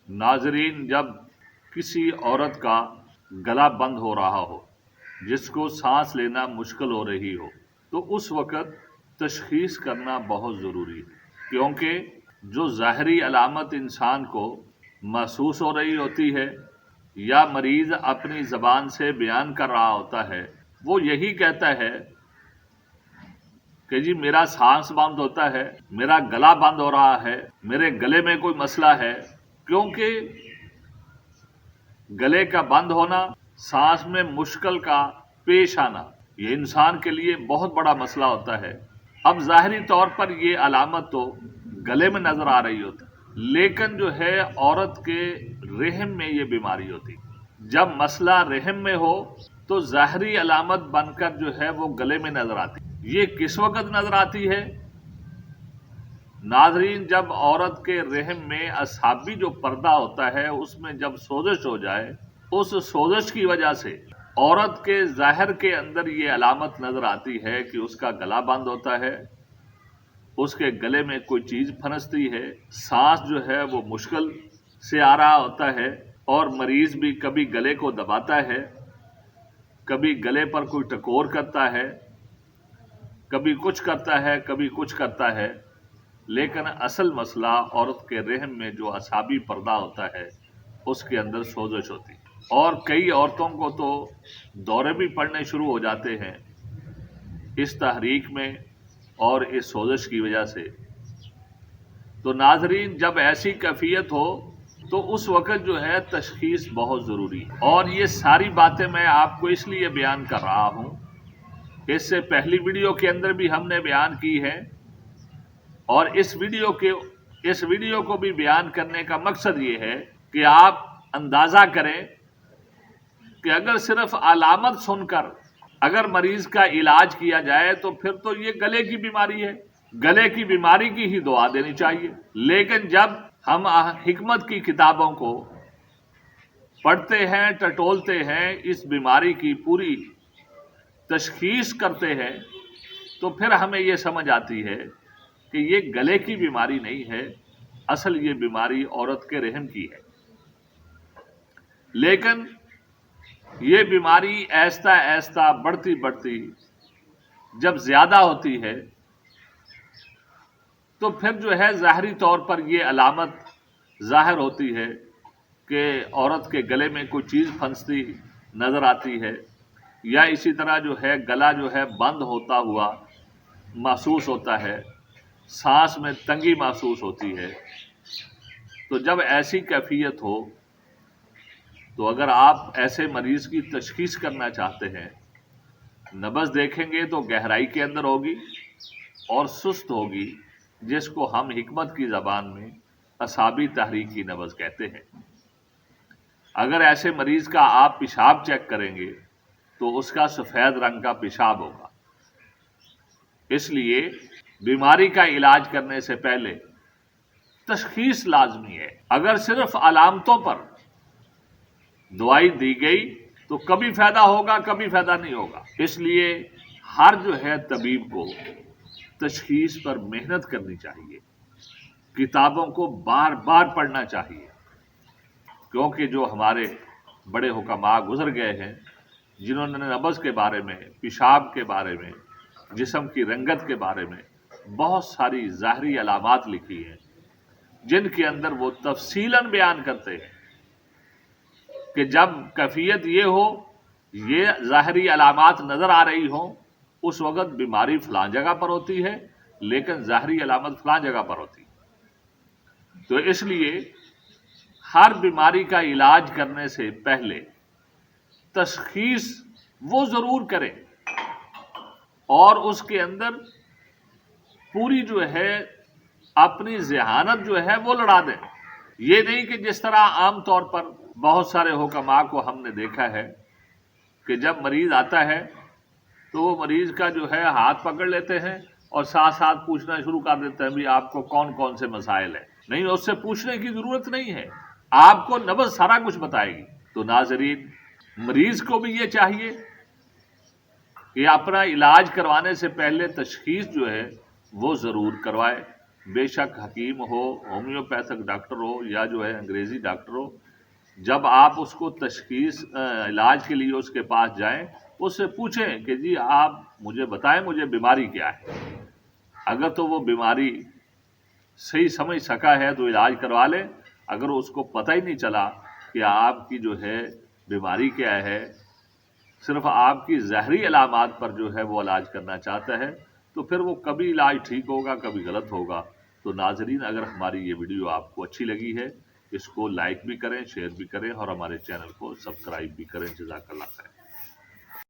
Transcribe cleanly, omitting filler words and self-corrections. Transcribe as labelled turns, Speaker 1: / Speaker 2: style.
Speaker 1: ناظرین، جب کسی عورت کا گلا بند ہو رہا ہو، جس کو سانس لینا مشکل ہو رہی ہو، تو اس وقت تشخیص کرنا بہت ضروری ہے، کیونکہ جو ظاہری علامت انسان کو محسوس ہو رہی ہوتی ہے یا مریض اپنی زبان سے بیان کر رہا ہوتا ہے، وہ یہی کہتا ہے کہ جی میرا سانس بند ہوتا ہے، میرا گلا بند ہو رہا ہے، میرے گلے میں کوئی مسئلہ ہے، کیونکہ گلے کا بند ہونا، سانس میں مشکل کا پیش آنا، یہ انسان کے لیے بہت بڑا مسئلہ ہوتا ہے۔ اب ظاہری طور پر یہ علامت تو گلے میں نظر آ رہی ہوتی، لیکن جو ہے عورت کے رحم میں یہ بیماری ہوتی۔ جب مسئلہ رحم میں ہو تو ظاہری علامت بن کر جو ہے وہ گلے میں نظر آتی۔ یہ کس وقت نظر آتی ہے؟ ناظرین، جب عورت کے رحم میں اعصابی جو پردہ ہوتا ہے اس میں جب سوزش ہو جائے، اس سوزش کی وجہ سے عورت کے ظاہر کے اندر یہ علامت نظر آتی ہے کہ اس کا گلا بند ہوتا ہے، اس کے گلے میں کوئی چیز پھنستی ہے، سانس جو ہے وہ مشکل سے آ رہا ہوتا ہے، اور مریض بھی کبھی گلے کو دباتا ہے، کبھی گلے پر کوئی ٹکور کرتا ہے، کبھی کچھ کرتا ہے، کبھی کچھ کرتا ہے، لیکن اصل مسئلہ عورت کے رحم میں جو اعصابی پردہ ہوتا ہے اس کے اندر سوزش ہوتی ہے۔ اور کئی عورتوں کو تو دورے بھی پڑنے شروع ہو جاتے ہیں اس تحریک میں اور اس سوزش کی وجہ سے۔ تو ناظرین، جب ایسی کیفیت ہو تو اس وقت جو ہے تشخیص بہت ضروری ہے، اور یہ ساری باتیں میں آپ کو اس لیے بیان کر رہا ہوں، اس سے پہلی ویڈیو کے اندر بھی ہم نے بیان کی ہے، اور اس ویڈیو کو بھی بیان کرنے کا مقصد یہ ہے کہ آپ اندازہ کریں کہ اگر صرف علامت سن کر اگر مریض کا علاج کیا جائے تو پھر تو یہ گلے کی بیماری ہے، گلے کی بیماری کی ہی دعا دینی چاہیے۔ لیکن جب ہم حکمت کی کتابوں کو پڑھتے ہیں، ٹٹولتے ہیں، اس بیماری کی پوری تشخیص کرتے ہیں، تو پھر ہمیں یہ سمجھ آتی ہے کہ یہ گلے کی بیماری نہیں ہے، اصل یہ بیماری عورت کے رحم کی ہے۔ لیکن یہ بیماری آہستہ آہستہ بڑھتی بڑھتی جب زیادہ ہوتی ہے تو پھر جو ہے ظاہری طور پر یہ علامت ظاہر ہوتی ہے کہ عورت کے گلے میں کوئی چیز پھنستی نظر آتی ہے، یا اسی طرح جو ہے گلا جو ہے بند ہوتا ہوا محسوس ہوتا ہے، سانس میں تنگی محسوس ہوتی ہے۔ تو جب ایسی کیفیت ہو تو اگر آپ ایسے مریض کی تشخیص کرنا چاہتے ہیں، نبض دیکھیں گے تو گہرائی کے اندر ہوگی اور سست ہوگی، جس کو ہم حکمت کی زبان میں اعصابی تحریکی نبض کہتے ہیں۔ اگر ایسے مریض کا آپ پیشاب چیک کریں گے تو اس کا سفید رنگ کا پیشاب ہوگا۔ اس لیے بیماری کا علاج کرنے سے پہلے تشخیص لازمی ہے۔ اگر صرف علامتوں پر دوائی دی گئی تو کبھی فائدہ ہوگا، کبھی فائدہ نہیں ہوگا۔ اس لیے ہر جو ہے طبیب کو تشخیص پر محنت کرنی چاہیے، کتابوں کو بار بار پڑھنا چاہیے، کیونکہ جو ہمارے بڑے حکماء گزر گئے ہیں، جنہوں نے نبض کے بارے میں، پیشاب کے بارے میں، جسم کی رنگت کے بارے میں بہت ساری ظاہری علامات لکھی ہیں، جن کے اندر وہ تفصیلاً بیان کرتے ہیں کہ جب کیفیت یہ ہو، یہ ظاہری علامات نظر آ رہی ہوں، اس وقت بیماری فلاں جگہ پر ہوتی ہے، لیکن ظاہری علامت فلاں جگہ پر ہوتی ہے۔ تو اس لیے ہر بیماری کا علاج کرنے سے پہلے تشخیص وہ ضرور کریں، اور اس کے اندر پوری جو ہے اپنی ذہانت جو ہے وہ لڑا دیں۔ یہ نہیں کہ جس طرح عام طور پر بہت سارے حکماء کو ہم نے دیکھا ہے کہ جب مریض آتا ہے تو وہ مریض کا جو ہے ہاتھ پکڑ لیتے ہیں اور ساتھ ساتھ پوچھنا شروع کر دیتے ہیں بھی آپ کو کون کون سے مسائل ہیں۔ نہیں، اس سے پوچھنے کی ضرورت نہیں ہے، آپ کو نبض سارا کچھ بتائے گی۔ تو ناظرین، مریض کو بھی یہ چاہیے کہ اپنا علاج کروانے سے پہلے تشخیص جو ہے وہ ضرور کروائے۔ بے شک حکیم ہو، ہومیوپیتھک ڈاکٹر ہو یا جو ہے انگریزی ڈاکٹر ہو، جب آپ اس کو تشخیص علاج کے لیے اس کے پاس جائیں، اس سے پوچھیں کہ جی آپ مجھے بتائیں مجھے بیماری کیا ہے۔ اگر تو وہ بیماری صحیح سمجھ سکا ہے تو علاج کروا لیں، اگر اس کو پتہ ہی نہیں چلا کہ آپ کی جو ہے بیماری کیا ہے، صرف آپ کی ظاہری علامات پر جو ہے وہ علاج کرنا چاہتا ہے، تو پھر وہ کبھی علاج ٹھیک ہوگا کبھی غلط ہوگا۔ تو ناظرین، اگر ہماری یہ ویڈیو آپ کو اچھی لگی ہے، اس کو لائک بھی کریں، شیئر بھی کریں اور ہمارے چینل کو سبسکرائب بھی کریں۔ جزاک اللہ خیر۔